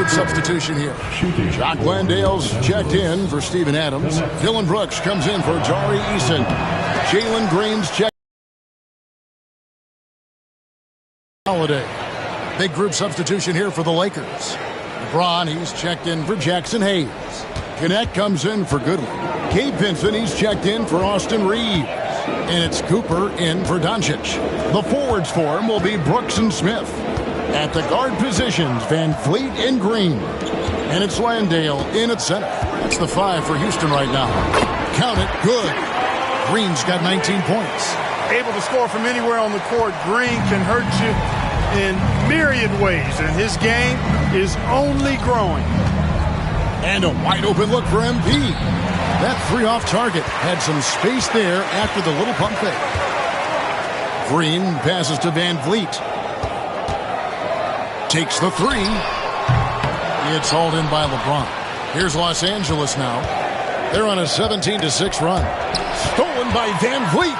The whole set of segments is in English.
group substitution here. Jock Landale's checked in for Steven Adams. Dylan Brooks comes in for Tari Eason. Jalen Green's checked. Holiday. Big group substitution here for the Lakers. LeBron, he's checked in for Jackson Hayes. Connect comes in for Goodwin. Gabe Vincent, he's checked in for Austin Reeves. And it's Cooper in for Doncic. The forwards for him will be Brooks and Smith. At the guard positions, Van Vliet and Green. And it's Landale in at center. That's the 5 for Houston right now. Count it. Good. Green's got 19 points. Able to score from anywhere on the court. Green can hurt you in myriad ways, and his game is only growing. And a wide open look for MP. That 3 off target had some space there after the little pump fake. Green passes to Van Vliet. Takes the 3. It's hauled in by LeBron. Here's Los Angeles now. They're on a 17-6 run. Stolen by Van Vliet.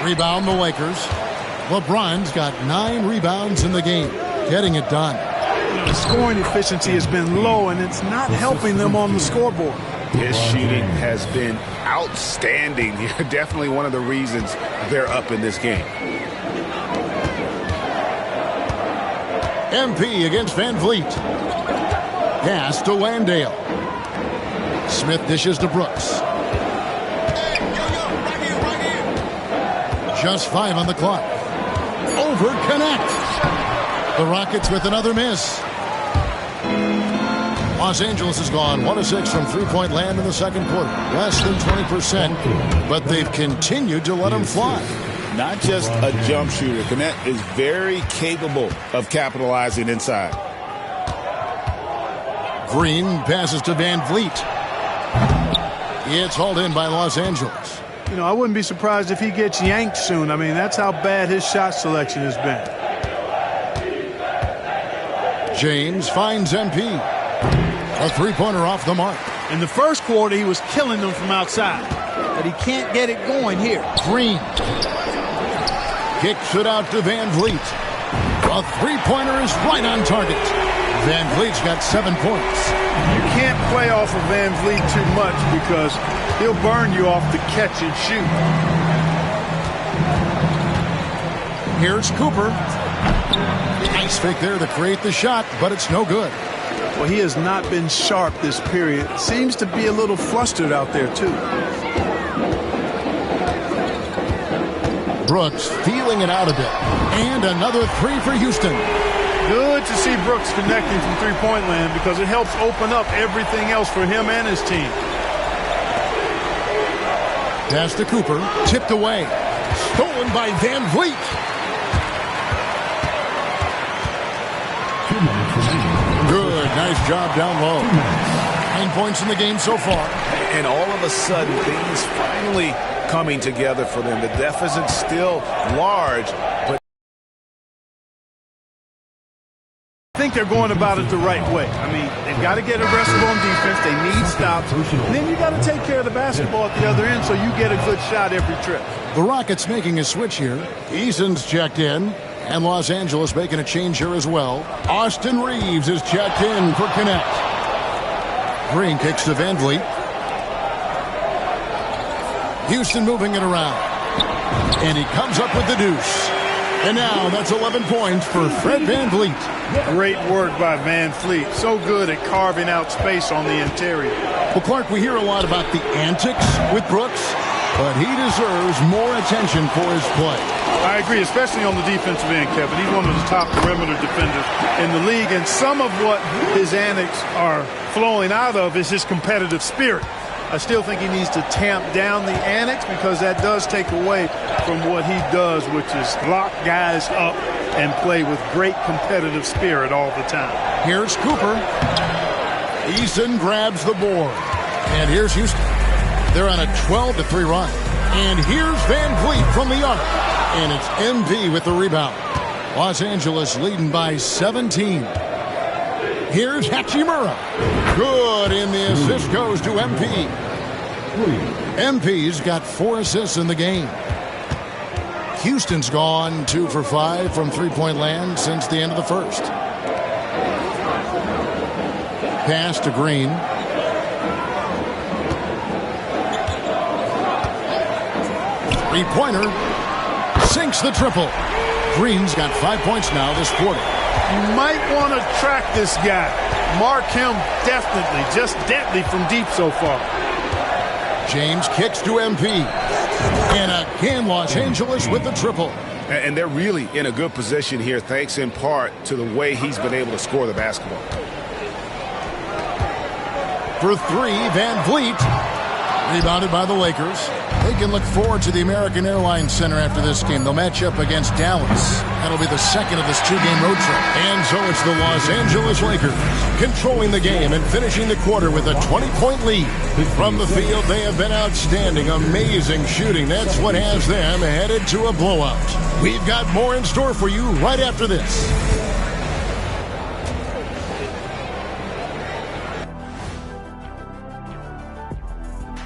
Rebound the Lakers. LeBron's got 9 rebounds in the game, getting it done. The scoring efficiency has been low, and it's not helping them on the scoreboard. His shooting has been outstanding. Definitely one of the reasons they're up in this game. MP against Van Vliet. Pass to Landale. Smith dishes to Brooks. Just 5 on the clock. Over Connect. The Rockets with another miss. Los Angeles has gone 1 of 6 from three-point land in the second quarter. Less than 20%, but they've continued to let them fly. Not just a jump shooter. Connect is very capable of capitalizing inside. Green passes to Van Vliet. It's hauled in by Los Angeles. You know, I wouldn't be surprised if he gets yanked soon. I mean, that's how bad his shot selection has been. James finds MP. A three-pointer off the mark. In the first quarter, he was killing them from outside, but he can't get it going here. Green kicks it out to Van Vliet. A three-pointer is right on target. Van Vliet's got 7 points. You can't play off of Van Vliet too much because he'll burn you off the catch and shoot. Here's Cooper. Nice fake there to create the shot, but it's no good. Well, he has not been sharp this period. Seems to be a little flustered out there, too. Brooks feeling it out a bit. And another 3 for Houston. Good to see Brooks connecting from three-point land because it helps open up everything else for him and his team. Pass to Cooper. Tipped away. Stolen by Van Vliet. Good. Nice job down low. 9 points in the game so far. And all of a sudden, things finally coming together for them. The deficit's still large, but I think they're going about it the right way. I mean, they've got to get aggressive on defense. They need stops. And then you got to take care of the basketball at the other end so you get a good shot every trip. The Rockets making a switch here. Eason's checked in. And Los Angeles making a change here as well. Austin Reeves is checked in for Connect. Green kicks to Van Vliet. Houston moving it around. And he comes up with the deuce. And now that's 11 points for Fred Van Vliet. Great work by Van Vliet. So good at carving out space on the interior. Well, Clark, we hear a lot about the antics with Brooks, but he deserves more attention for his play. I agree, especially on the defensive end, Kevin. He's one of the top perimeter defenders in the league, and some of what his antics are flowing out of is his competitive spirit. I still think he needs to tamp down the antics because that does take away from what he does, which is lock guys up and play with great competitive spirit all the time. Here's Cooper. Eason grabs the board. And here's Houston. They're on a 12-3 run. And here's Van Vliet from the arc. And it's MP with the rebound. Los Angeles leading by 17. Here's Hachimura. Good, and the assist goes to MP. MP's got 4 assists in the game. Houston's gone 2 for 5 from three-point land since the end of the first. Pass to Green. Three-pointer. Sinks the triple. Green's got 5 points now this quarter. You might want to track this guy. Mark him definitely. Just deadly from deep so far. James kicks to MP. And again, Los Angeles with the triple. And they're really in a good position here, thanks in part to the way he's been able to score the basketball. For three, Van Vliet. Rebounded by the Lakers. They can look forward to the American Airlines Center after this game. They'll match up against Dallas. That'll be the second of this two-game road trip. And so it's the Los Angeles Lakers controlling the game and finishing the quarter with a 20-point lead. From the field, they have been outstanding. Amazing shooting. That's what has them headed to a blowout. We've got more in store for you right after this.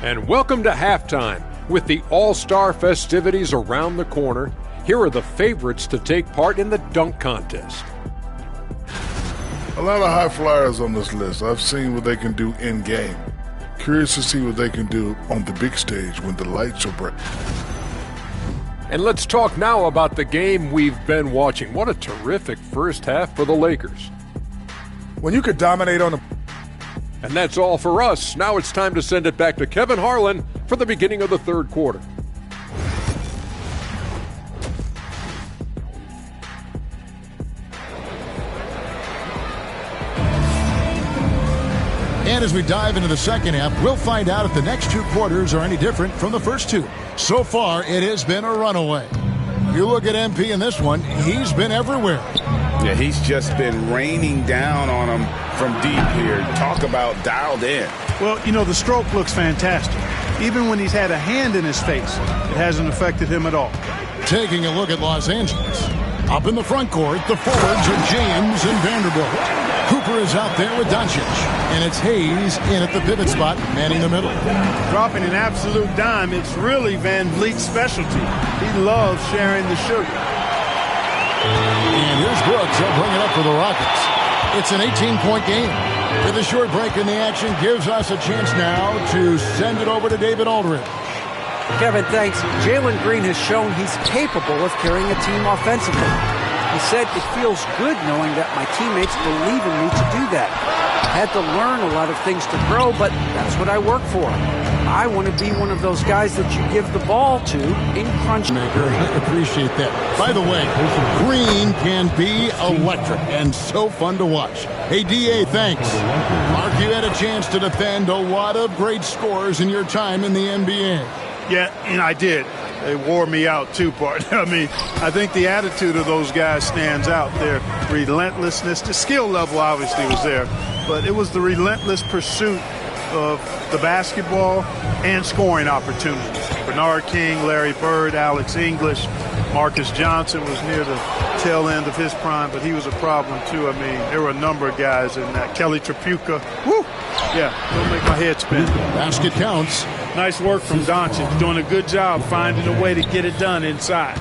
And welcome to halftime. With the All-Star festivities around the corner, here are the favorites to take part in the dunk contest. A lot of high flyers on this list. I've seen what they can do in game. Curious to see what they can do on the big stage when the lights are bright. And let's talk now about the game we've been watching. What a terrific first half for the Lakers. When you could dominate on the... And that's all for us. Now it's time to send it back to Kevin Harlan for the beginning of the third quarter. And as we dive into the second half, we'll find out if the next two quarters are any different from the first two. So far, it has been a runaway. You look at MP in this one, he's been everywhere. Yeah, he's just been raining down on him from deep here. Talk about dialed in. Well, you know, the stroke looks fantastic. Even when he's had a hand in his face, it hasn't affected him at all. Taking a look at Los Angeles. Up in the front court, the forwards are James and Vanderbilt. Cooper is out there with Doncic. And it's Hayes in at the pivot spot, manning the middle. Dropping an absolute dime, it's really Van Vliet's specialty. He loves sharing the sugar. And here's Brooks. He'll bring it up for the Rockets. It's an 18-point game. With a short break in the action, gives us a chance now to send it over to David Aldridge. Kevin, thanks. Jalen Green has shown he's capable of carrying a team offensively. He said it feels good knowing that my teammates believe in me to do that. I had to learn a lot of things to grow, but that's what I work for. I want to be one of those guys that you give the ball to in crunch. I appreciate that. By the way, Green can be electric and so fun to watch. Hey, D.A., thanks. Mark, you had a chance to defend a lot of great scores in your time in the NBA. Yeah, and I did. They wore me out too, partner. I mean, I think the attitude of those guys stands out. Their relentlessness, the skill level obviously was there, but it was the relentless pursuit of the basketball and scoring opportunities. Bernard King, Larry Bird, Alex English, Marcus Johnson was near the tail end of his prime, but he was a problem too. I mean, there were a number of guys in that. Kelly Tripucka. Woo! Yeah, don't make my head spin. Basket counts. Nice work from Doncic, doing a good job finding a way to get it done inside.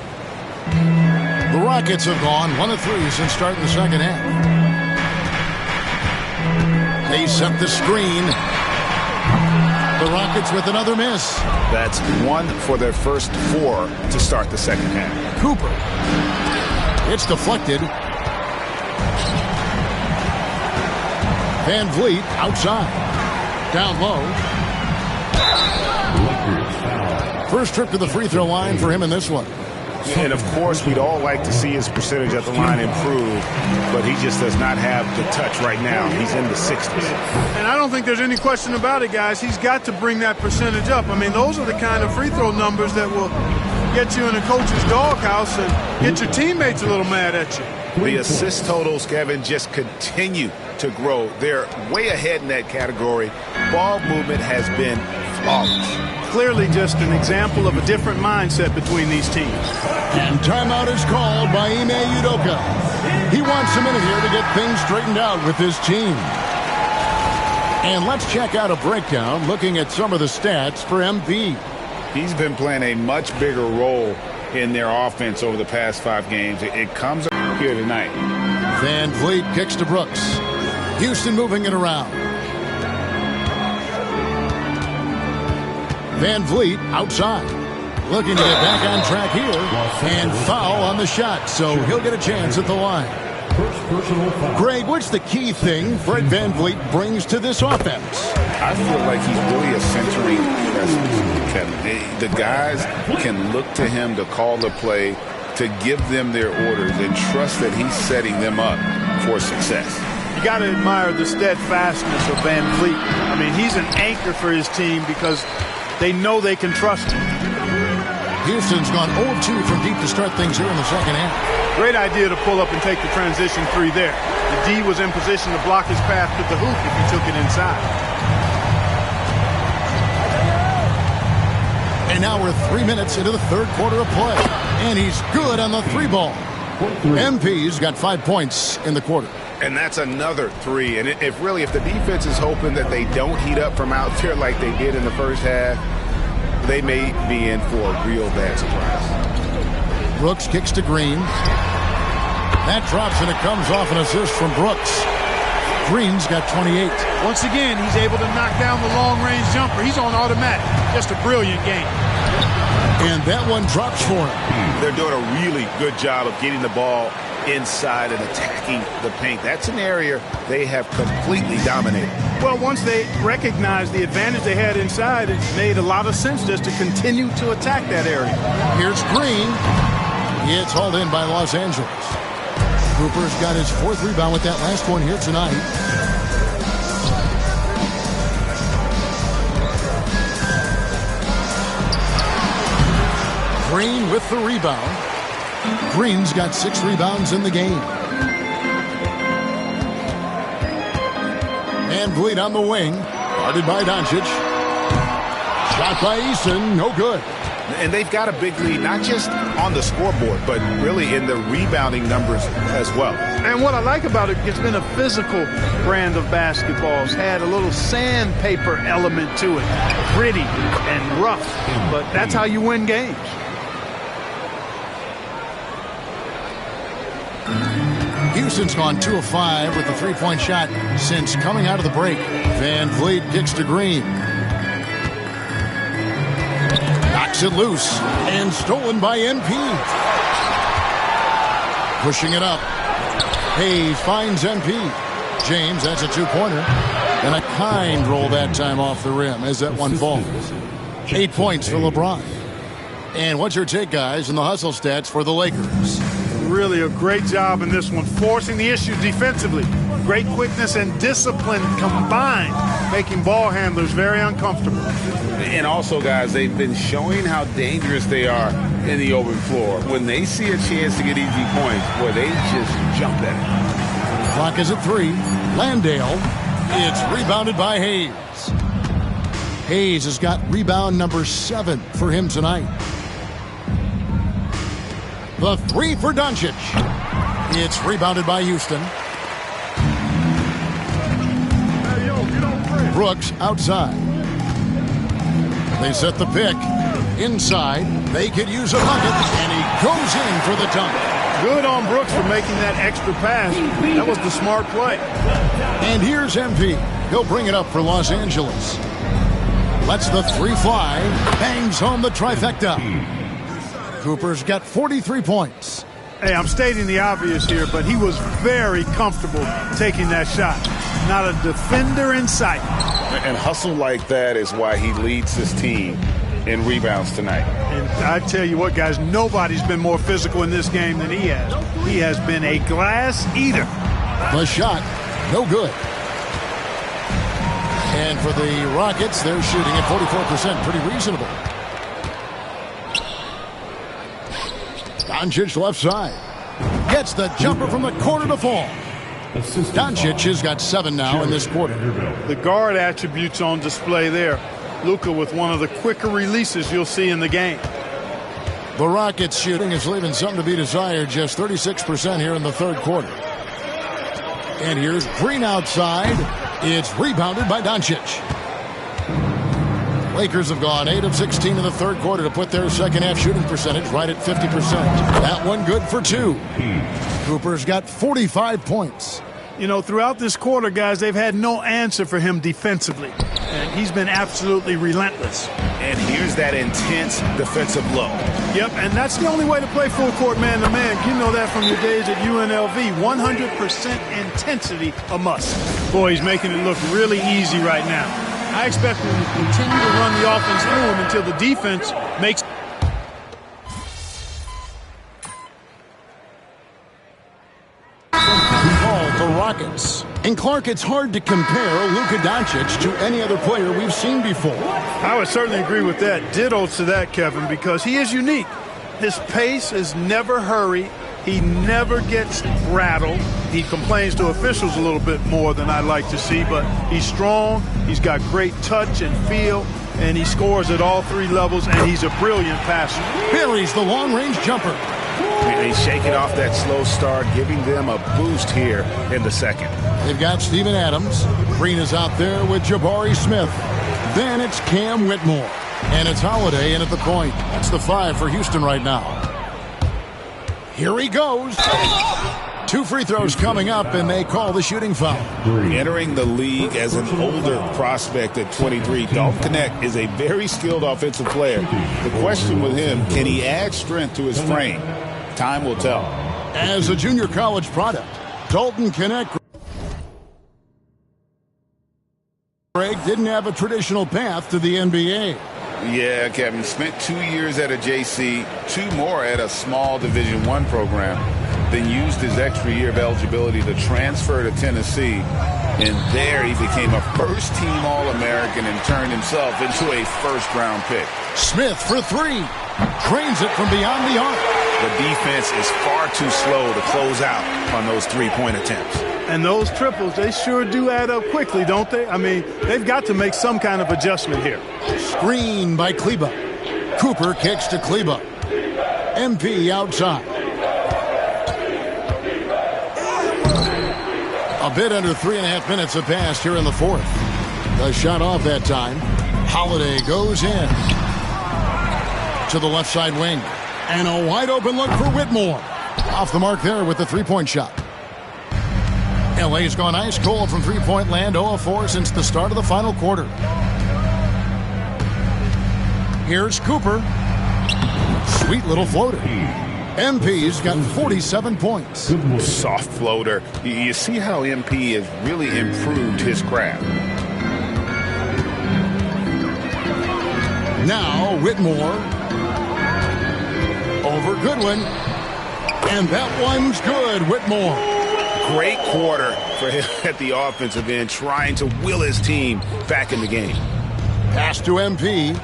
The Rockets have gone 1 of 3 since starting the second half. They set the screen. The Rockets with another miss. That's 1 for their first 4 to start the second half. Cooper. It's deflected. Van Vliet outside. Down low. First trip to the free throw line for him in this one. And, of course, we'd all like to see his percentage at the line improve, but he just does not have the touch right now. He's in the 60s. And I don't think there's any question about it, guys. He's got to bring that percentage up. I mean, those are the kind of free throw numbers that will get you in a coach's doghouse and get your teammates a little mad at you. The assist totals, Kevin, just continue to grow. They're way ahead in that category. Ball movement has been flawless. Clearly just an example of a different mindset between these teams. And timeout is called by Ime Udoka. He wants a minute here to get things straightened out with his team. And let's check out a breakdown looking at some of the stats for MP. He's been playing a much bigger role in their offense over the past 5 games. It comes here tonight. Van Vliet kicks to Brooks. Houston moving it around. Van Vliet outside. Looking to get back on track here. And foul on the shot, so he'll get a chance at the line. Greg, what's the key thing Fred Van Vliet brings to this offense? I feel like he's really a centering presence, Kevin. The guys can look to him to call the play, to give them their orders, and trust that he's setting them up for success. You got to admire the steadfastness of Van Vliet. I mean, he's an anchor for his team because they know they can trust him. Houston's gone 0-2 from deep to start things here in the second half. Great idea to pull up and take the transition 3 there. The D was in position to block his path to the hoop if he took it inside. And now we're 3 minutes into the third quarter of play. And he's good on the 3-ball. MP's got 5 points in the quarter. And that's another 3. And if the defense is hoping that they don't heat up from out there like they did in the first half, they may be in for a real bad surprise. Brooks kicks to Green. That drops, and it comes off an assist from Brooks. Green's got 28. Once again, he's able to knock down the long-range jumper. He's on automatic. Just a brilliant game. And that one drops for him. They're doing a really good job of getting the ball inside and attacking the paint. That's an area they have completely dominated. Well, once they recognized the advantage they had inside, it made a lot of sense just to continue to attack that area. Here's Green. It's hauled in by Los Angeles. Cooper's got his 4th rebound with that last one here tonight. Green with the rebound. Green's got 6 rebounds in the game. Van Vliet on the wing. Guarded by Doncic. Shot by Eason. No good. And they've got a big lead, not just on the scoreboard, but really in the rebounding numbers as well. And what I like about it, it's been a physical brand of basketball. It's had a little sandpaper element to it. Gritty and rough. But that's how you win games. Houston's gone 2 of 5 with the 3-point shot since coming out of the break. Van Vliet kicks to Green. Knocks it loose and stolen by NP. Pushing it up. Hayes finds NP. James, that's a 2-pointer. And a kind roll that time off the rim as that one falls. 8 points for LeBron. And what's your take, guys, in the hustle stats for the Lakers? Really a great job in this one, forcing the issue defensively. Great quickness and discipline combined, making ball handlers very uncomfortable. And also, guys, they've been showing how dangerous they are in the open floor. When they see a chance to get easy points, boy, they just jump at it. Clock is at 3. Landale. It's rebounded by Hayes. Hayes has got rebound number 7 for him tonight. The 3 for Doncic. It's rebounded by Houston. Brooks outside. They set the pick. Inside. They could use a bucket. And he goes in for the dunk. Good on Brooks for making that extra pass. That was the smart play. And here's MP. He'll bring it up for Los Angeles. Lets the 3 fly. Bangs home the trifecta. Cooper's got 43 points. Hey, I'm stating the obvious here, but he was very comfortable taking that shot. Not a defender in sight. And hustle like that is why he leads his team in rebounds tonight. And I tell you what, guys, nobody's been more physical in this game than he has. He has been a glass eater. The shot, no good. And for the Rockets, they're shooting at 44%, pretty reasonable. Doncic left side. Gets the jumper from the corner to fall. Doncic has got 7 now in this quarter. The guard attributes on display there. Luka with one of the quicker releases you'll see in the game. The Rockets shooting is leaving something to be desired. Just 36% here in the third quarter. And here's Green outside. It's rebounded by Doncic. Lakers have gone 8 of 16 in the third quarter to put their second half shooting percentage right at 50%. That one good for 2. Cooper's got 45 points. You know, throughout this quarter, guys, they've had no answer for him defensively. And he's been absolutely relentless. And here's that intense defensive look. Yep, and that's the only way to play full court man-to-man. You know that from your days at UNLV. 100% intensity a must. Boy, he's making it look really easy right now. I expect him to continue to run the offense through him until the defense makes. Called the Rockets. And Clark, it's hard to compare Luka Doncic to any other player we've seen before. I would certainly agree with that. Ditto to that, Kevin, because he is unique. His pace is never hurried. He never gets rattled. He complains to officials a little bit more than I'd like to see, but he's strong. He's got great touch and feel, and he scores at all 3 levels, and he's a brilliant passer. Buries the long-range jumper. He's shaking off that slow start, giving them a boost here in the second. They've got Steven Adams. Green is out there with Jabari Smith. Then it's Cam Whitmore. And it's Holiday in at the point. That's the 5 for Houston right now. Here he goes. 2 free throws coming up, and they call the shooting foul. Entering the league as an older prospect at 23, Dalton Knecht is a very skilled offensive player. The question with him, can he add strength to his frame? Time will tell. As a junior college product, Dalton Knecht didn't have a traditional path to the NBA. Yeah, Kevin, spent 2 years at a JC, 2 more at a small Division I program, then used his extra year of eligibility to transfer to Tennessee, and there he became a first-team All-American and turned himself into a first-round pick. Smith for 3. Trains it from beyond the arc. The defense is far too slow to close out on those 3-point attempts. And those triples, they sure do add up quickly, don't they? I mean, they've got to make some kind of adjustment here. Screen by Kleba. Cooper kicks to Kleba. MP outside. A bit under 3.5 minutes have passed here in the fourth. The shot off that time. Holiday goes in to the left side wing. And a wide open look for Whitmore. Off the mark there with the 3-point shot. LA's gone ice cold from 3-point land, 0 of 4 since the start of the final quarter. Here's Cooper. Sweet little floater. MP's got 47 points. Soft floater. You see how MP has really improved his craft. Now Whitmore over Goodwin. And that one's good, Whitmore. Great quarter for him at the offensive end, trying to will his team back in the game. Pass to MP.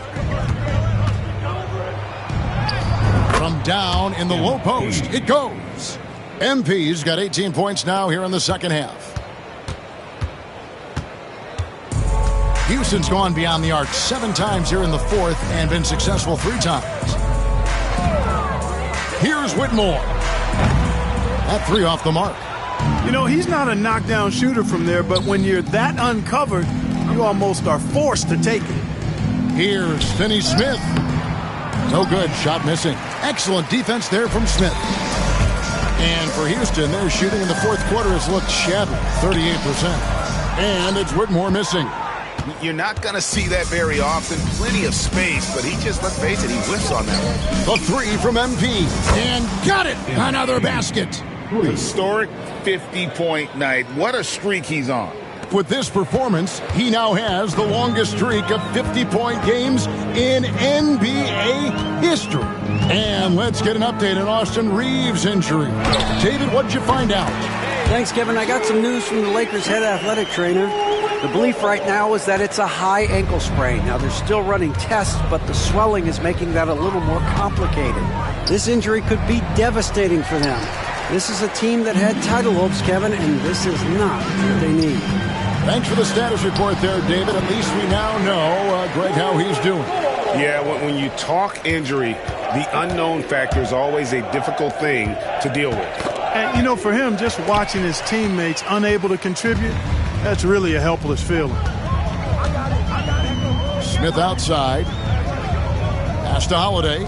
From down in the low post, it goes. MP's got 18 points now here in the second half. Houston's gone beyond the arc 7 times here in the fourth and been successful 3 times. Here's Whitmore. That 3 off the mark. You know, he's not a knockdown shooter from there, but when you're that uncovered, you almost are forced to take it. Here's Finney Smith. No good. Shot missing. Excellent defense there from Smith. And for Houston, their shooting in the fourth quarter has looked shabby, 38%. And it's Whitmore missing. You're not going to see that very often. Plenty of space, but he just, let's face it, he whiffs on that one. The 3 from MP. And got it. Another basket. Historic 50-point night. What a streak he's on. With this performance, he now has the longest streak of 50-point games in NBA history. And let's get an update on Austin Reeves' injury. David, what'd you find out? Thanks, Kevin. I got some news from the Lakers head athletic trainer. The belief right now is that it's a high ankle sprain. Now, they're still running tests, but the swelling is making that a little more complicated. This injury could be devastating for them. This is a team that had title hopes, Kevin, and this is not what they need. Thanks for the status report there, David. At least we now know, Greg, how he's doing. Yeah, when you talk injury, the unknown factor is always a difficult thing to deal with. And, you know, for him, just watching his teammates unable to contribute, that's really a helpless feeling. Smith outside. Pass to Holiday.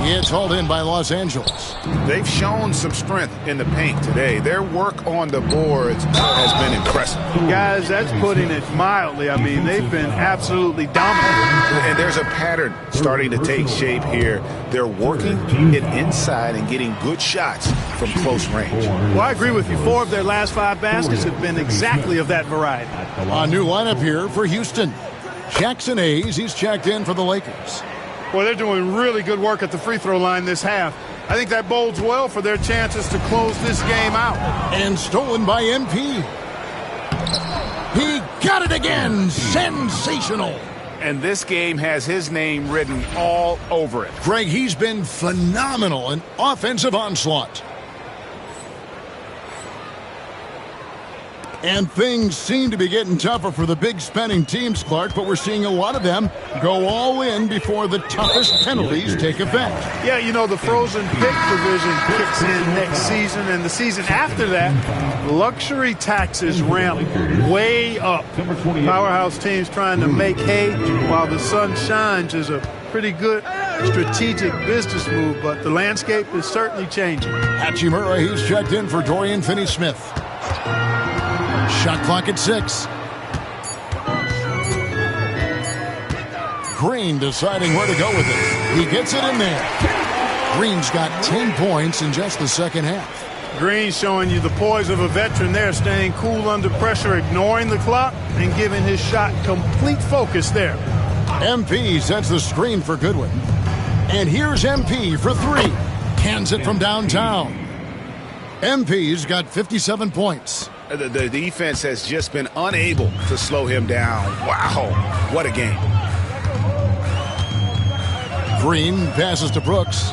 It's hauled in by Los Angeles. They've shown some strength in the paint today. Their work on the boards has been impressive. Guys, that's putting it mildly. I mean, they've been absolutely dominant. And there's a pattern starting to take shape here. They're working it inside and getting good shots from close range. Well, I agree with you. 4 of their last 5 baskets have been exactly of that variety. A new lineup here for Houston. Jackson Hayes, he's checked in for the Lakers. Well, they're doing really good work at the free throw line this half. I think that bodes well for their chances to close this game out. And stolen by MP. He got it again. Sensational. And this game has his name written all over it. Greg, he's been phenomenal in offensive onslaught. And things seem to be getting tougher for the big spending teams, Clark, but we're seeing a lot of them go all in before the toughest penalties take effect. Yeah, you know, the frozen pick provision kicks in next season, and the season after that, luxury taxes ramp way up. Powerhouse teams trying to make hay while the sun shines is a pretty good strategic business move, but the landscape is certainly changing. Hachimura, he's checked in for Dorian Finney-Smith. Shot clock at 6. Green deciding where to go with it. He gets it in there. Green's got 10 points in just the second half. Green showing you the poise of a veteran there, staying cool under pressure, ignoring the clock, and giving his shot complete focus there. MP sets the screen for Goodwin. And here's MP for 3. Cans it from downtown. MP's got 57 points. The defense has just been unable to slow him down. Wow, what a game. Green passes to Brooks.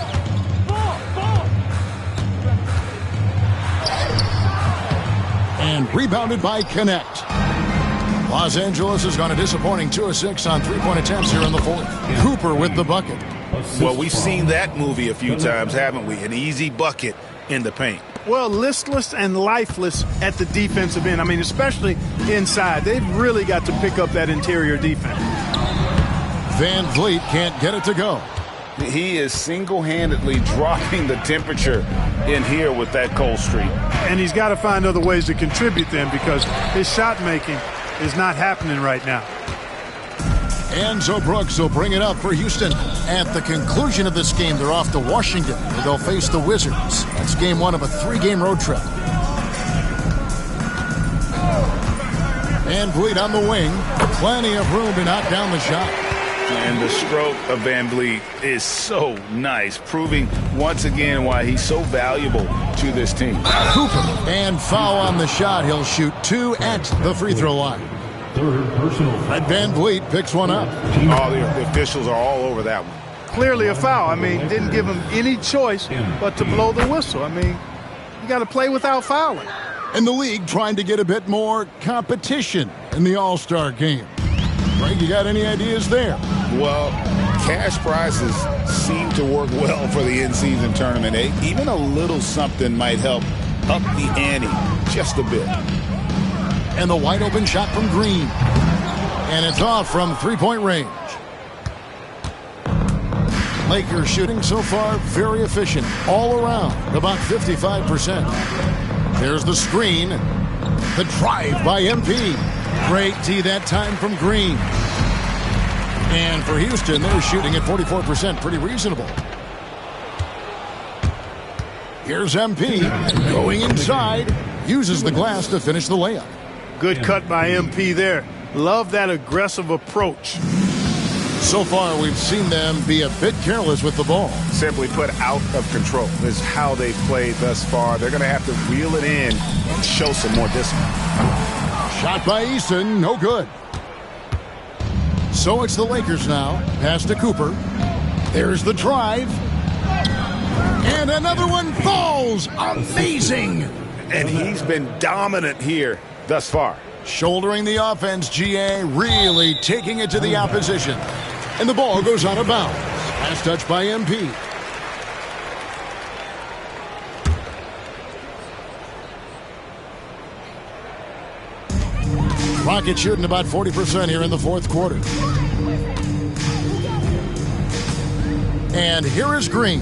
And rebounded by Connect. Los Angeles has gone a disappointing 2 of 6 on 3-point attempts here in the fourth. Cooper with the bucket. Well, we've seen that movie a few times, haven't we? An easy bucket in the paint. Well, listless and lifeless at the defensive end. I mean, especially inside. They've really got to pick up that interior defense. Van Vliet can't get it to go. He is single-handedly dropping the temperature in here with that cold streak. And he's got to find other ways to contribute then, because his shot making is not happening right now. Enzo Brooks will bring it up for Houston. At the conclusion of this game, they're off to Washington, where they'll face the Wizards. That's game 1 of a 3-game road trip. Van Vliet on the wing. Plenty of room to knock down the shot. And the stroke of Van Vliet is so nice, proving once again why he's so valuable to this team. Cooper, and foul on the shot. He'll shoot 2 at the free throw line. Third personal. Red Van Vliet picks one up. Oh, the officials are all over that one. Clearly a foul. I mean, didn't give him any choice but to blow the whistle. I mean, you got to play without fouling. And the league trying to get a bit more competition in the All-Star game. Greg, you got any ideas there? Well, cash prizes seem to work well for the in-season tournament. Even a little something might help up the ante just a bit. And the wide open shot from Green. And it's off from 3-point range. Lakers shooting so far very efficient all around, about 55%. There's the screen. The drive by MP. Great D that time from Green. And for Houston, they're shooting at 44%, pretty reasonable. Here's MP going inside. Uses the glass to finish the layup. Good cut by MP there. Love that aggressive approach. So far, we've seen them be a bit careless with the ball. Simply put, out of control is how they've played thus far. They're going to have to reel it in and show some more discipline. Shot by Eason, no good. So it's the Lakers now. Pass to Cooper. There's the drive. And another one falls. Amazing. And he's been dominant here thus far. Shouldering the offense, GA really taking it to the opposition. And the ball goes out of bounds. Pass touch by MP. Rockets shooting about 40% here in the fourth quarter. And here is Green.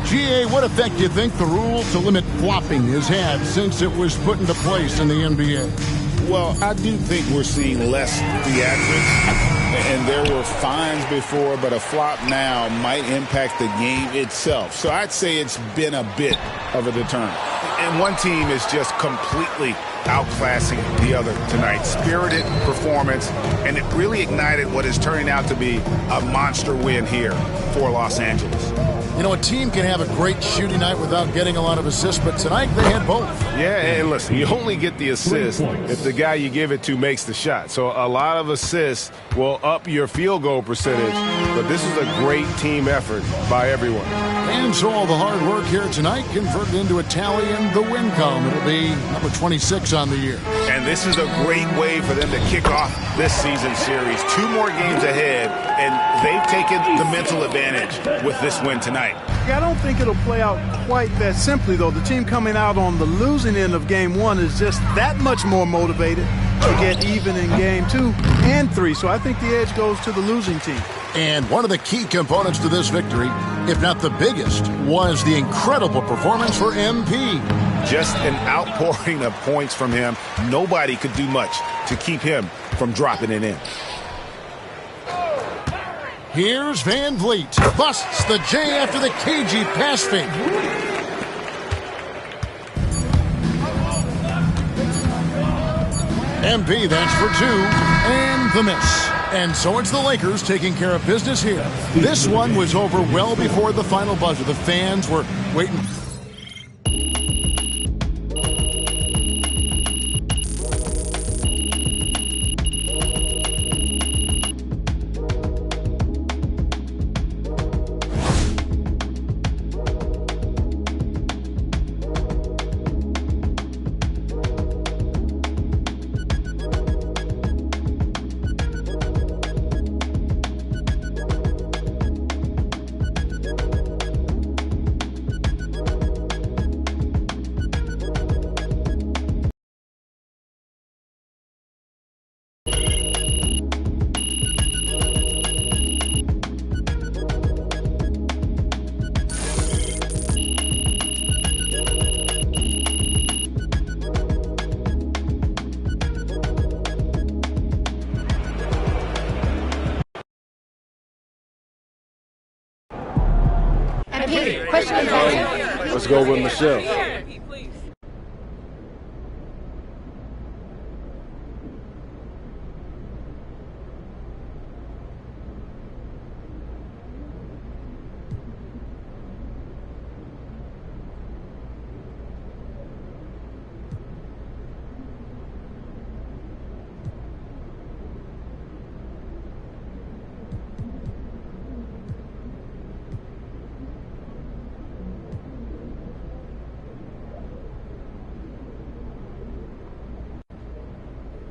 GA, what effect do you think the rule to limit flopping has had since it was put into place in the NBA? Well, I do think we're seeing less theatrics. And there were fines before, but a flop now might impact the game itself. So I'd say it's been a bit of a deterrent. And one team is just completely outclassing the other tonight. Spirited performance, and it really ignited what is turning out to be a monster win here for Los Angeles. You know, a team can have a great shooting night without getting a lot of assists, but tonight they had both. Yeah, and listen, you only get the assist if the guy you give it to makes the shot. So a lot of assists will up your field goal percentage, but this is a great team effort by everyone. And so all the hard work here tonight converted into a tally in the win column. It'll be number 26 on the year. And this is a great way for them to kick off this season series. 2 more games ahead, and they've taken the mental advantage with this win tonight. I don't think it'll play out quite that simply, though. The team coming out on the losing end of game 1 is just that much more motivated to get even in game 2 and 3. So I think the edge goes to the losing team. And one of the key components to this victory, if not the biggest, was the incredible performance for MP. Just an outpouring of points from him. Nobody could do much to keep him from dropping it in. Here's Van Vliet. Busts the J after the cagey pass fake. MP, that's for 2. And the miss. And so it's the Lakers taking care of business here. This one was over well before the final buzzer. The fans were waiting. Let's go with Michelle.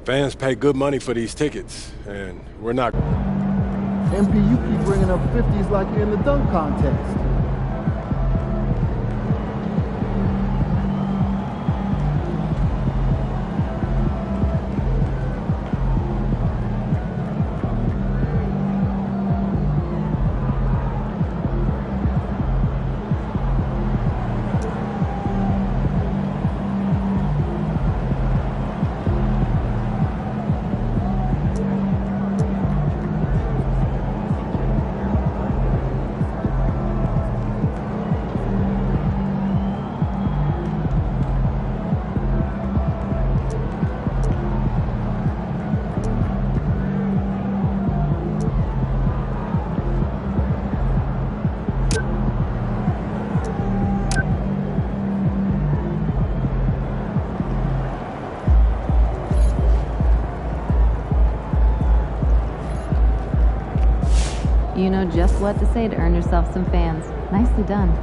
Fans pay good money for these tickets, and we're not. MP, you keep bringing up 50s like you're in the dunk contest. You know just what to say to earn yourself some fans. Nicely done.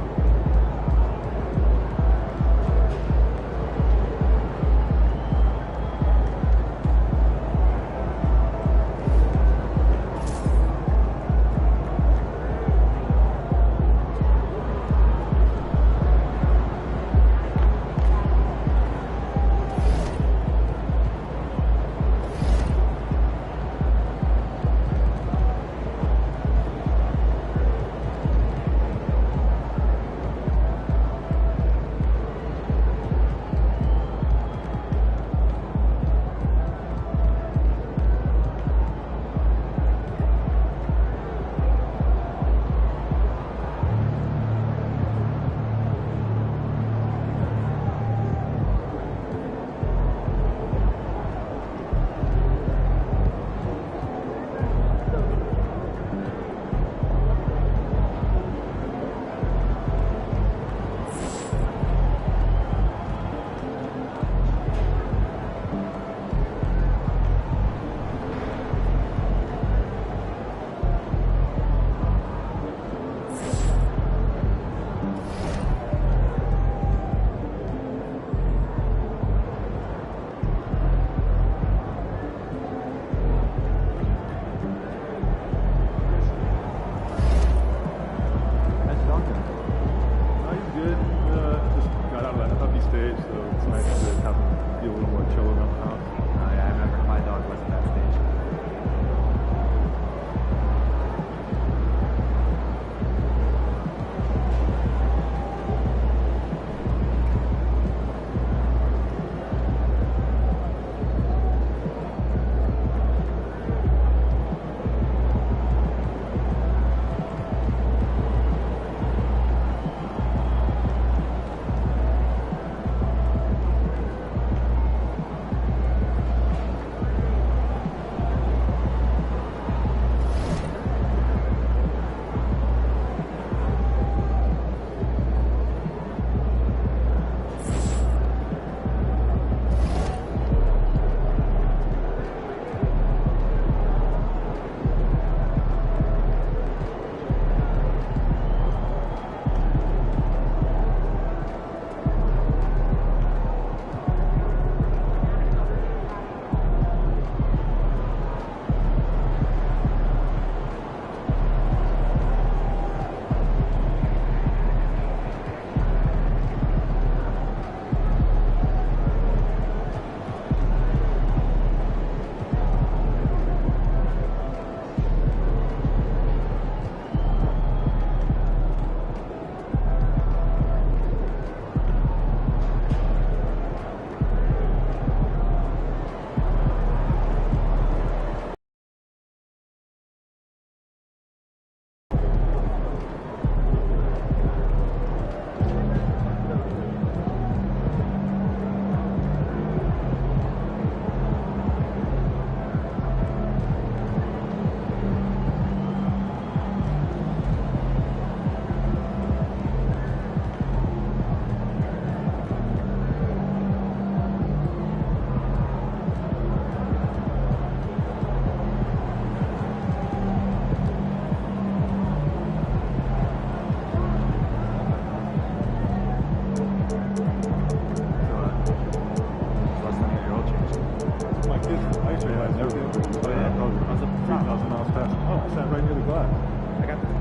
Never been. Oh, yeah. I was up to 3,000 miles past. Oh, I sat right near the glass. I got that.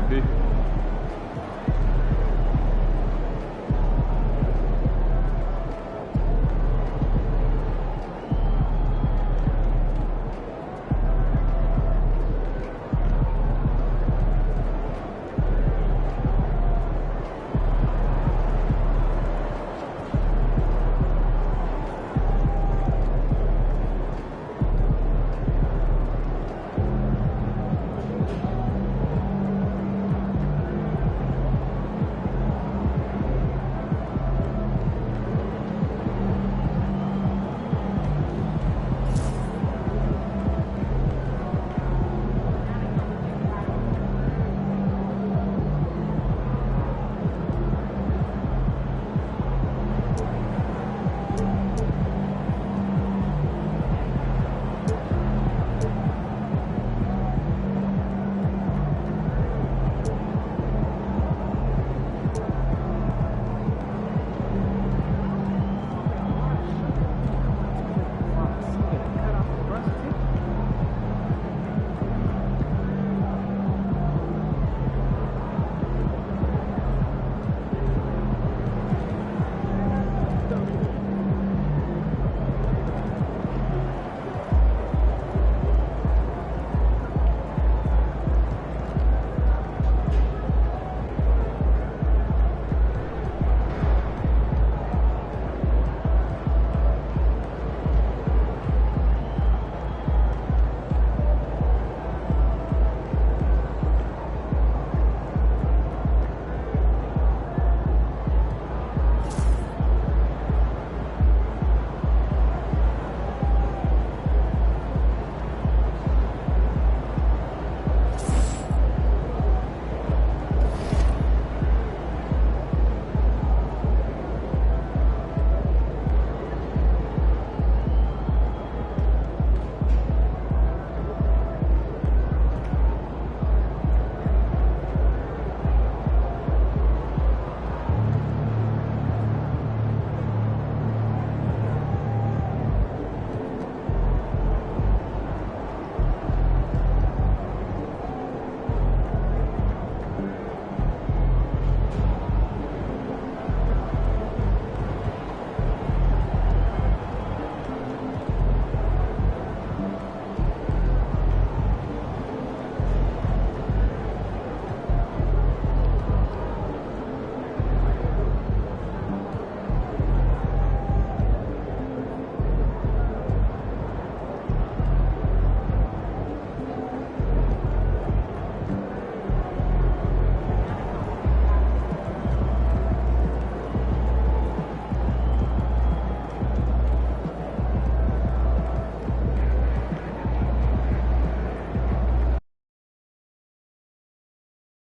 MVP.